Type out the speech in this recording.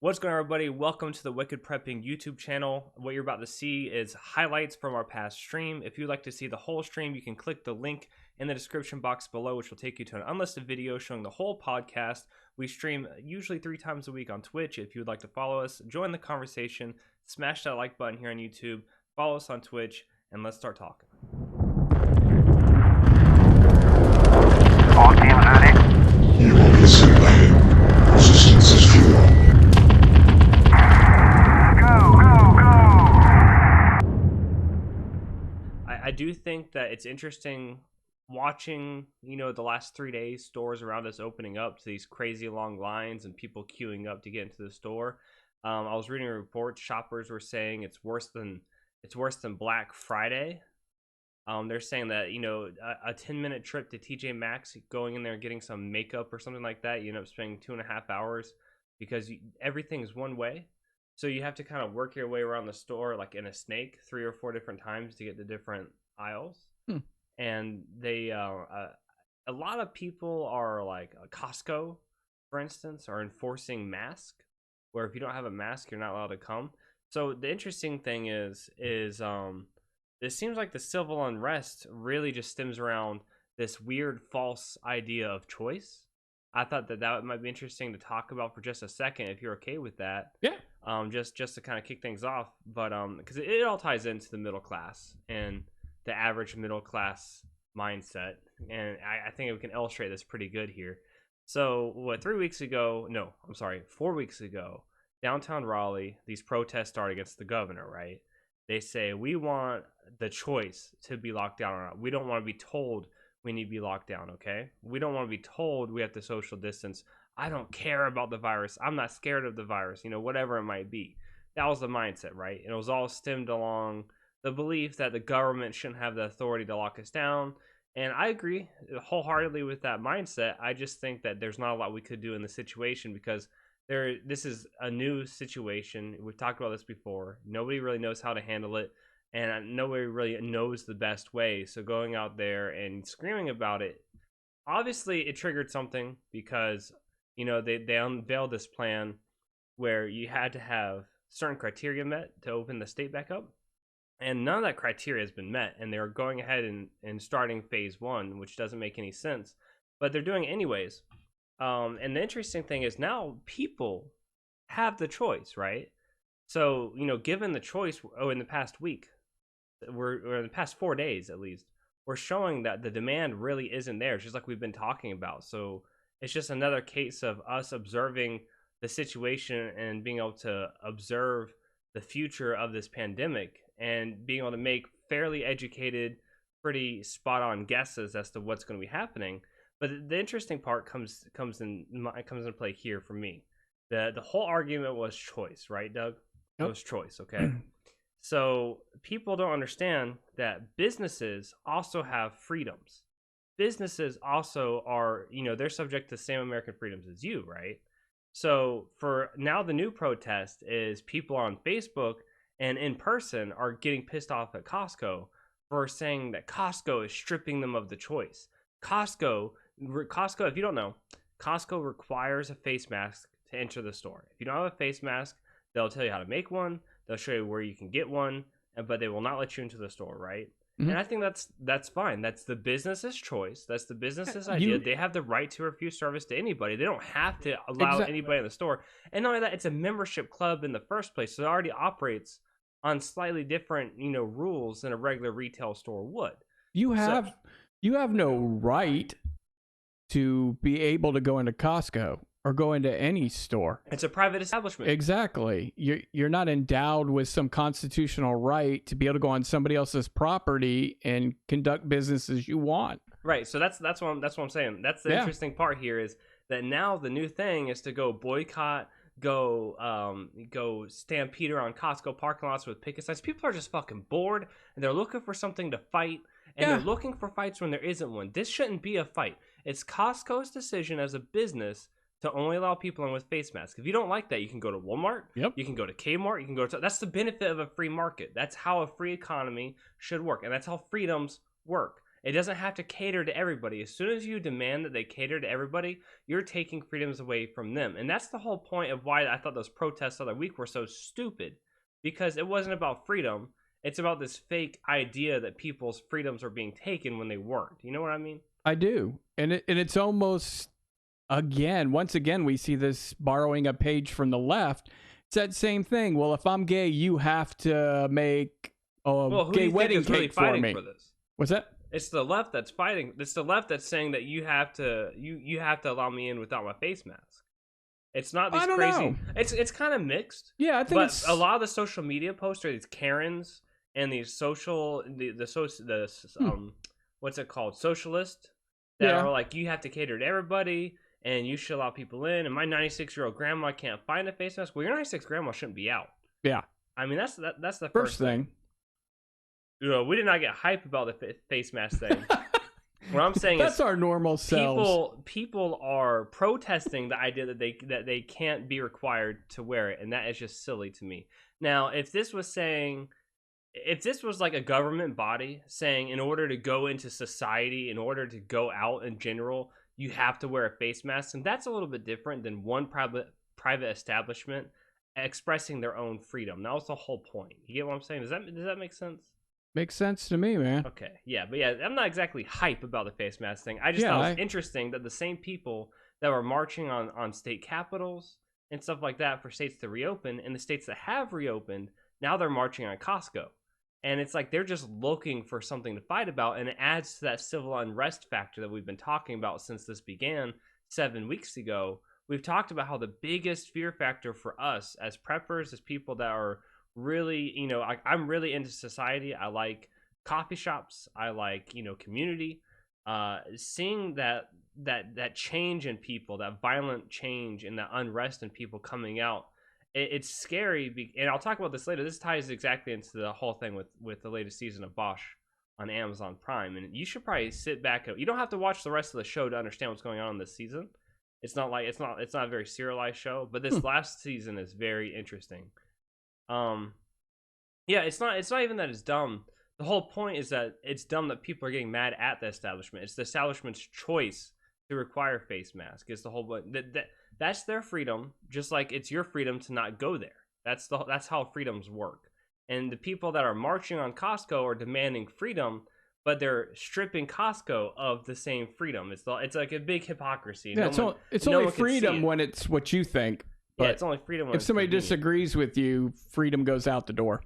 What's going on, everybody? Welcome to the Wicked Prepping YouTube channel. What you're about to see is highlights from our past stream. If you'd like to see the whole stream, you can click the link in the description box below, which will take you to an unlisted video showing the whole podcast. We stream usually 3 times a week on Twitch. If you would like to follow us, join the conversation, smash that like button here on YouTube, follow us on Twitch, and let's start talking. All teams ready? You will be assimilated. Resistance is futile. I do think that it's interesting watching, the last 3 days, stores around us opening up to these crazy long lines and people queuing up to get into the store. I was reading a report. Shoppers were saying it's worse than Black Friday. They're saying that a 10-minute trip to TJ Maxx, going in there and getting some makeup or something like that, you end up spending 2.5 hours because everything's one way. So you have to kind of work your way around the store like in a snake 3 or 4 different times to get to different aisles. And they a lot of people are like Costco, for instance, are enforcing masks, where if you don't have a mask, you're not allowed to come. So the interesting thing is it seems like the civil unrest really just stems around this weird false idea of choice. I thought that might be interesting to talk about for just a second, if you're okay with that. Yeah. Just to kind of kick things off, but because it all ties into the middle class and the average middle class mindset, and I think we can illustrate this pretty good here. So 4 weeks ago, downtown Raleigh, these protests start against the governor, right? They say, we want the choice to be locked down or not. We don't want to be told we need to be locked down, okay? We don't want to be told we have to social distance. I don't care about the virus. I'm not scared of the virus, whatever it might be. That was the mindset, right? And it was all stemmed along the belief that the government shouldn't have the authority to lock us down. And I agree wholeheartedly with that mindset. I just think that there's not a lot we could do in the situation because this is a new situation. We've talked about this before. Nobody really knows how to handle it, and nobody really knows the best way. So going out there and screaming about it, obviously it triggered something because they unveiled this plan where you had to have certain criteria met to open the state back up, and none of that criteria has been met, and they're going ahead and starting phase 1, which doesn't make any sense, but they're doing it anyways. And the interesting thing is now people have the choice, right? So given the choice, in the past week, or in the past 4 days at least, we're showing that the demand really isn't there, just like we've been talking about. So it's just another case of us observing the situation and being able to observe the future of this pandemic and being able to make fairly educated, pretty spot on guesses as to what's going to be happening. But the interesting part comes into play here for me. The whole argument was choice, right, Doug? Yep. It was choice, okay? So people don't understand that businesses also have freedoms. Businesses also are, they're subject to the same American freedoms as you, right? So for now, the new protest is people on Facebook and in person are getting pissed off at Costco for saying that Costco is stripping them of the choice. Costco, if you don't know, Costco requires a face mask to enter the store. If you don't have a face mask, they'll tell you how to make one. They'll show you where you can get one, but they will not let you into the store, right? And I think that's fine. That's the business's choice. That's the business's idea. They have the right to refuse service to anybody. They don't have to allow anybody in the store. And not only that, it's a membership club in the first place, so it already operates on slightly different, rules than a regular retail store would. You have no right to be able to go into Costco or go into any store. It's a private establishment. Exactly. You're not endowed with some constitutional right to be able to go on somebody else's property and conduct business as you want. Right. So that's what I'm saying. That's the interesting part here is that now the new thing is to go boycott, go stampede around Costco parking lots with picket signs. People are just fucking bored and they're looking for something to fight. And they're looking for fights when there isn't one. This shouldn't be a fight. It's Costco's decision as a business to only allow people in with face masks. If you don't like that, you can go to Walmart. Yep. You can go to Kmart. You can go to... That's the benefit of a free market. That's how a free economy should work. And that's how freedoms work. It doesn't have to cater to everybody. As soon as you demand that they cater to everybody, you're taking freedoms away from them. And that's the whole point of why I thought those protests the other week were so stupid, because it wasn't about freedom. It's about this fake idea that people's freedoms are being taken when they weren't. You know what I mean? I do. And it's almost, once again, we see this borrowing a page from the left. It's that same thing. Well, if I'm gay, you have to make a gay wedding cake for me. For this? What's that? It's the left that's fighting. It's the left that's saying that you have to allow me in without my face mask. It's not these crazy. Know. It's kind of mixed. Yeah, I think a lot of the social media posts are these Karens and these what's it called, socialists that are like, you have to cater to everybody and you should allow people in. And my 96-year-old grandma can't find a face mask. Well, your 96 grandma shouldn't be out. Yeah, I mean that's the first thing. You know, we did not get hype about the face mask thing. What I'm saying that's is our normal selves. People are protesting the idea that they can't be required to wear it, and that is just silly to me. Now, if this was like a government body saying in order to go into society, in order to go out in general, you have to wear a face mask, and that's a little bit different than one private establishment expressing their own freedom. That was the whole point. You get what I'm saying? Does that make sense? Makes sense to me, man. Okay, yeah, but yeah, I'm not exactly hype about the face mask thing. I just thought it was interesting that the same people that were marching on state capitals and stuff like that for states to reopen, and the states that have reopened, now they're marching on Costco. And it's like they're just looking for something to fight about, and it adds to that civil unrest factor that we've been talking about since this began 7 weeks ago. We've talked about how the biggest fear factor for us as preppers, as people that are really, you know, I'm really into society. I like coffee shops. I like, you know, community. Seeing that change in people, that violent change and that unrest in people coming out, it's scary. And I'll talk about this later. This ties exactly into the whole thing with the latest season of Bosch on Amazon Prime. And you should probably sit back. You don't have to watch the rest of the show to understand what's going on in this season. It's not a very serialized show, but this last season is very interesting. Yeah, it's not even that it's dumb. The whole point is that it's dumb that people are getting mad at the establishment. It's the establishment's choice to require face mask. It's the whole point. That's their freedom, just like it's your freedom to not go there. That's how freedoms work. And the people that are marching on Costco are demanding freedom, but they're stripping Costco of the same freedom. It's like a big hypocrisy. Yeah, it's only freedom when it's what you think. But yeah, it's only freedom when if somebody disagrees with you, freedom goes out the door.